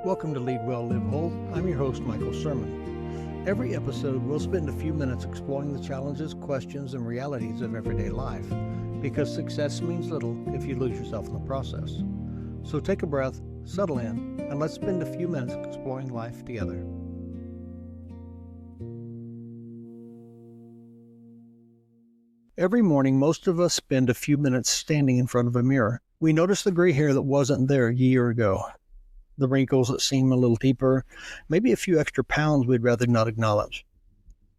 Welcome to Lead Well, Live Whole. I'm your host, Michael Sirmon. Every episode, we'll spend a few minutes exploring the challenges, questions, and realities of everyday life, because success means little if you lose yourself in the process. So take a breath, settle in, and let's spend a few minutes exploring life together. Every morning, most of us spend a few minutes standing in front of a mirror. We notice the gray hair that wasn't there a year ago, the wrinkles that seem a little deeper, maybe a few extra pounds we'd rather not acknowledge.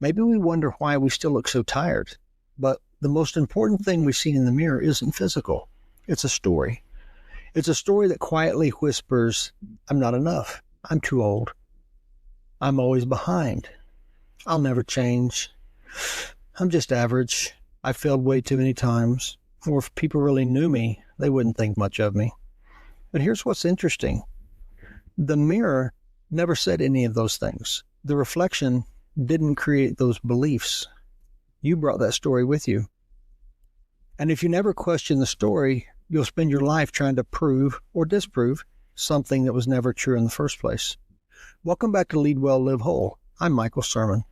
Maybe we wonder why we still look so tired. But the most important thing we see in the mirror isn't physical. It's a story. It's a story that quietly whispers, I'm not enough. I'm too old. I'm always behind. I'll never change. I'm just average. I failed way too many times. Or if people really knew me, they wouldn't think much of me. But here's what's interesting. The mirror never said any of those things. The reflection didn't create those beliefs. You brought that story with you. And if you never question the story, you'll spend your life trying to prove or disprove something that was never true in the first place. Welcome back to Lead Well, Live Whole. I'm Michael Sirmon.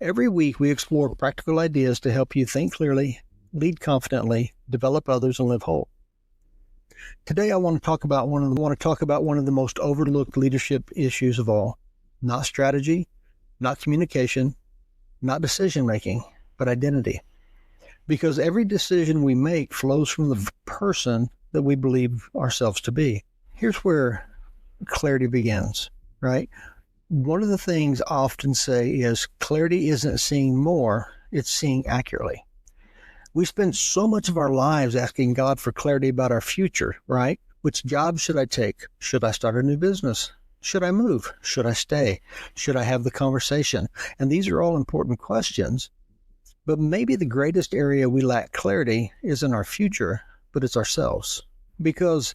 Every week we explore practical ideas to help you think clearly, lead confidently, develop others, and live whole. Today I want to talk about one of the most overlooked leadership issues of all. Not strategy, not communication, not decision making, but identity. Because every decision we make flows from the person that we believe ourselves to be. Here's where clarity begins, right? One of the things I often say is clarity isn't seeing more, it's seeing accurately. We spend so much of our lives asking God for clarity about our future, right? Which job should I take? Should I start a new business? Should I move? Should I stay? Should I have the conversation? And these are all important questions. But maybe the greatest area we lack clarity isn't our future, but it's ourselves. Because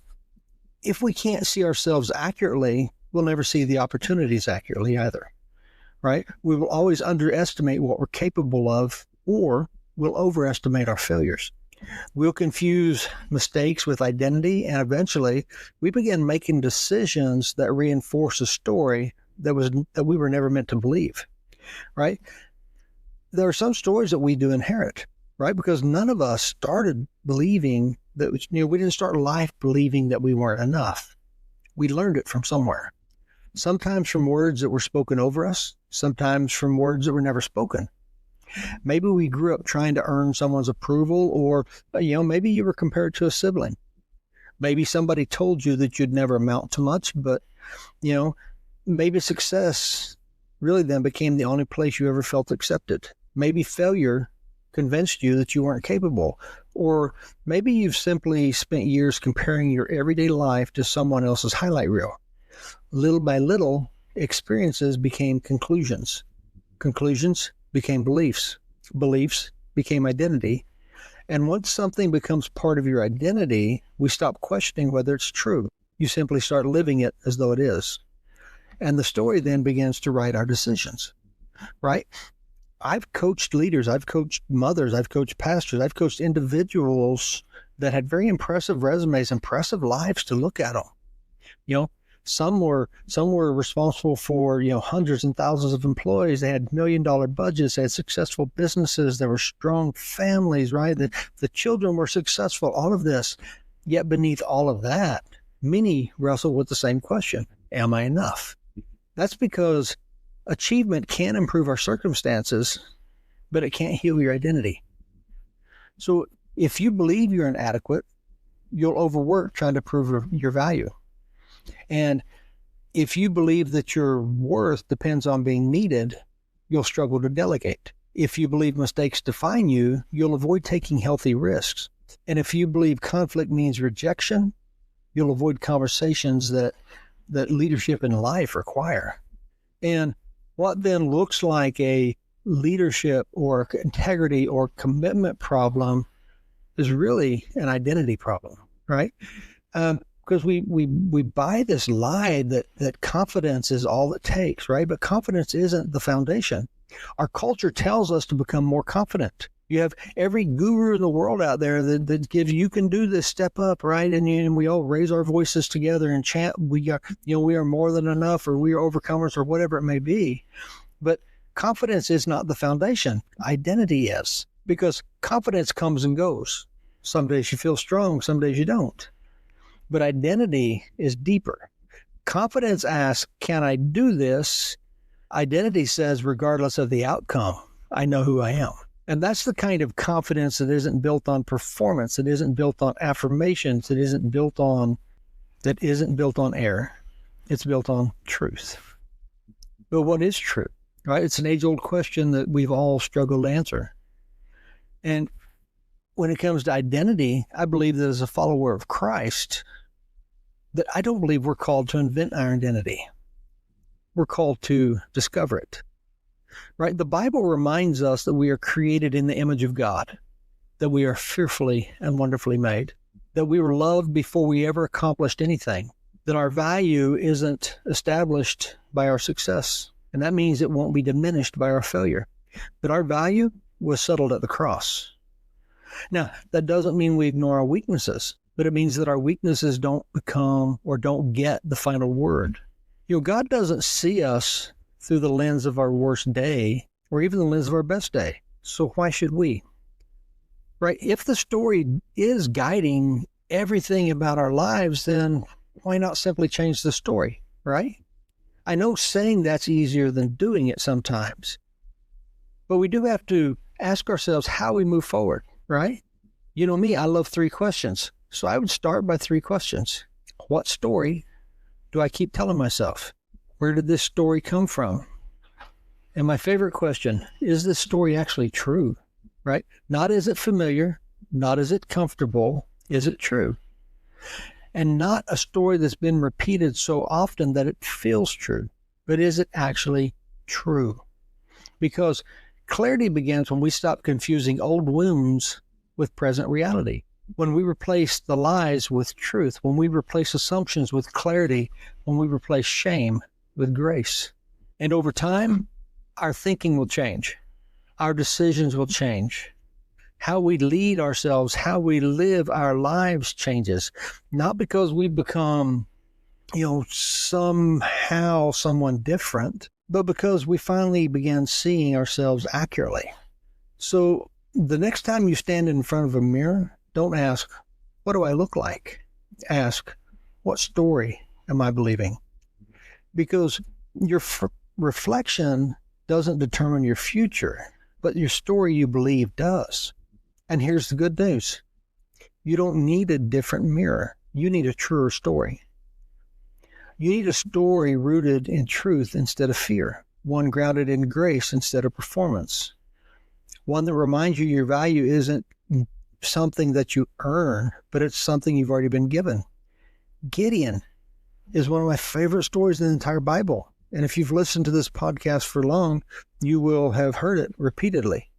if we can't see ourselves accurately, we'll never see the opportunities accurately either, right? We will always underestimate what we're capable of, or we'll overestimate our failures. We'll confuse mistakes with identity, and eventually we begin making decisions that reinforce a story that we were never meant to believe, right? There are some stories that we do inherit, right? Because none of us started believing that, we didn't start life believing that we weren't enough. We learned it from somewhere. Sometimes from words that were spoken over us, sometimes from words that were never spoken. Maybe we grew up trying to earn someone's approval, or, maybe you were compared to a sibling. Maybe somebody told you that you'd never amount to much, but, maybe success really then became the only place you ever felt accepted. Maybe failure convinced you that you weren't capable, or maybe you've simply spent years comparing your everyday life to someone else's highlight reel. Little by little, experiences became conclusions. Conclusions became beliefs. Beliefs became identity. And once something becomes part of your identity, we stop questioning whether it's true. You simply start living it as though it is. And the story then begins to write our decisions, right? I've coached leaders, I've coached mothers, I've coached pastors, I've coached individuals that had very impressive resumes, impressive lives to look at them. Some were responsible for, hundreds and thousands of employees. They had $1 million budgets. They had successful businesses. There were strong families, right? The children were successful, all of this. Yet beneath all of that, many wrestle with the same question. Am I enough? That's because achievement can improve our circumstances, but it can't heal your identity. So if you believe you're inadequate, you'll overwork trying to prove your value. And if you believe that your worth depends on being needed, you'll struggle to delegate. If you believe mistakes define you, you'll avoid taking healthy risks. And if you believe conflict means rejection, you'll avoid conversations that leadership in life require. And what then looks like a leadership or integrity or commitment problem is really an identity problem, right? Because we buy this lie that confidence is all it takes, right? But confidence isn't the foundation. Our culture tells us to become more confident. You have every guru in the world out there that gives you can do this, step up, right? And we all raise our voices together and chant. We are more than enough, or we are overcomers, or whatever it may be. But confidence is not the foundation. Identity is, because confidence comes and goes. Some days you feel strong, some days you don't. But identity is deeper. Confidence asks, can I do this? Identity says, regardless of the outcome, I know who I am. And that's the kind of confidence that isn't built on performance. It isn't built on affirmations. It isn't built on air. It's built on truth. But what is true? Right? It's an age-old question that we've all struggled to answer. And when it comes to identity, I believe that as a follower of Christ, that I don't believe we're called to invent our identity. We're called to discover it. Right? The Bible reminds us that we are created in the image of God, that we are fearfully and wonderfully made, that we were loved before we ever accomplished anything, that our value isn't established by our success, and that means it won't be diminished by our failure, that our value was settled at the cross. Now, that doesn't mean we ignore our weaknesses, but it means that our weaknesses don't become or don't get the final word. God doesn't see us through the lens of our worst day or even the lens of our best day. So why should we? Right? If the story is guiding everything about our lives, then why not simply change the story, right? I know saying that's easier than doing it sometimes, but we do have to ask ourselves how we move forward, right? You know me, I love 3 questions. So I would start by 3 questions. What story do I keep telling myself? Where did this story come from? And my favorite question, is this story actually true, right? Not is it familiar, not is it comfortable, is it true? And not a story that's been repeated so often that it feels true, but is it actually true? Because clarity begins when we stop confusing old wounds with present reality. When we replace the lies with truth, when we replace assumptions with clarity, when we replace shame with grace. And over time, our thinking will change. Our decisions will change. How we lead ourselves, how we live our lives changes. Not because we've become, somehow someone different, but because we finally began seeing ourselves accurately. So the next time you stand in front of a mirror, don't ask, what do I look like? Ask, what story am I believing? Because your reflection doesn't determine your future, but your story you believe does. And here's the good news. You don't need a different mirror. You need a truer story. You need a story rooted in truth instead of fear, one grounded in grace instead of performance, one that reminds you your value isn't something that you earn, but it's something you've already been given. Gideon is one of my favorite stories in the entire Bible. And if you've listened to this podcast for long, you will have heard it repeatedly.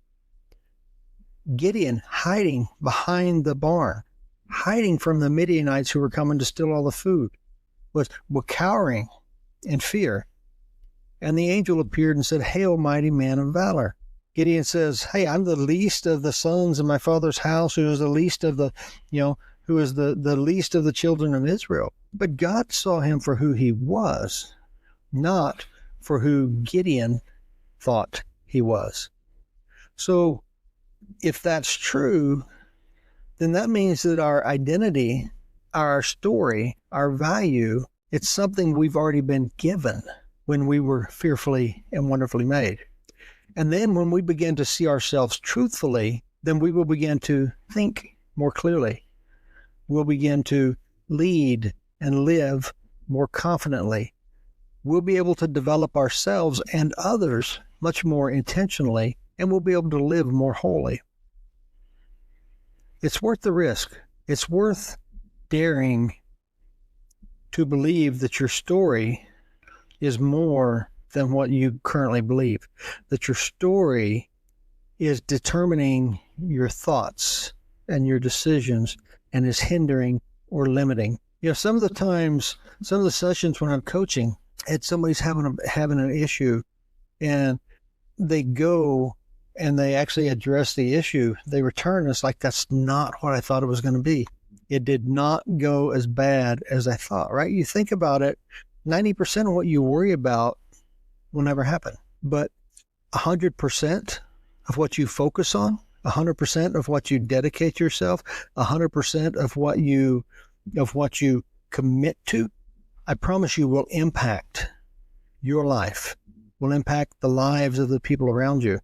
Gideon hiding behind the barn, hiding from the Midianites who were coming to steal all the food, was cowering in fear. And the angel appeared and said, "Hail, mighty man of valor." Gideon says, "Hey, I'm the least of the sons of my father's house, who is the least of the, who is the least of the children of Israel." But God saw him for who he was, not for who Gideon thought he was. So if that's true, then that means that our identity, our story, our value, it's something we've already been given when we were fearfully and wonderfully made. And then when we begin to see ourselves truthfully, then we will begin to think more clearly. We'll begin to lead and live more confidently. We'll be able to develop ourselves and others much more intentionally, and we'll be able to live more wholly. It's worth the risk. It's worth daring to believe that your story is more than what you currently believe, that your story is determining your thoughts and your decisions and is hindering or limiting. Some of the sessions when I'm coaching, and somebody's having an issue and they go and they actually address the issue, they return. It's like, that's not what I thought it was going to be. It did not go as bad as I thought, right? You think about it, 90% of what you worry about will never happen. But 100% of what you focus on, 100% of what you dedicate yourself, 100% of what you commit to, I promise you will impact your life, will impact the lives of the people around you.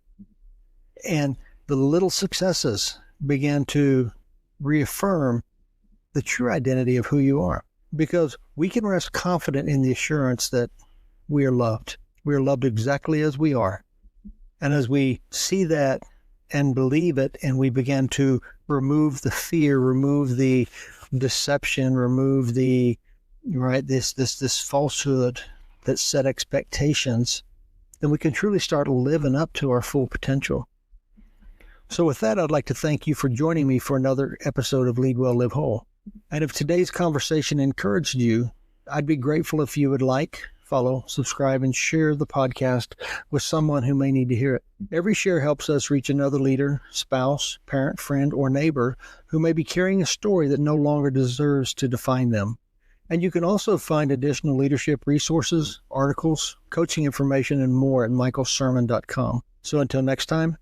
And the little successes begin to reaffirm the true identity of who you are, because we can rest confident in the assurance that we are loved. We are loved exactly as we are. And as we see that and believe it, and we begin to remove the fear, remove the deception, remove the this falsehood that set expectations, then we can truly start living up to our full potential. So with that, I'd like to thank you for joining me for another episode of Lead Well, Live Whole. And if today's conversation encouraged you, I'd be grateful if you would like, follow, subscribe, and share the podcast with someone who may need to hear it. Every share helps us reach another leader, spouse, parent, friend, or neighbor who may be carrying a story that no longer deserves to define them. And you can also find additional leadership resources, articles, coaching information, and more at michaelsirmon.com. So until next time,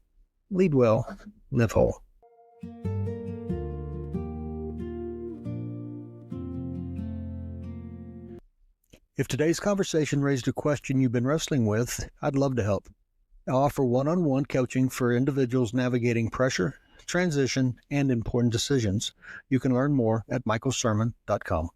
lead well, live whole. If today's conversation raised a question you've been wrestling with, I'd love to help. I offer one-on-one coaching for individuals navigating pressure, transition, and important decisions. You can learn more at michaelsirmon.com.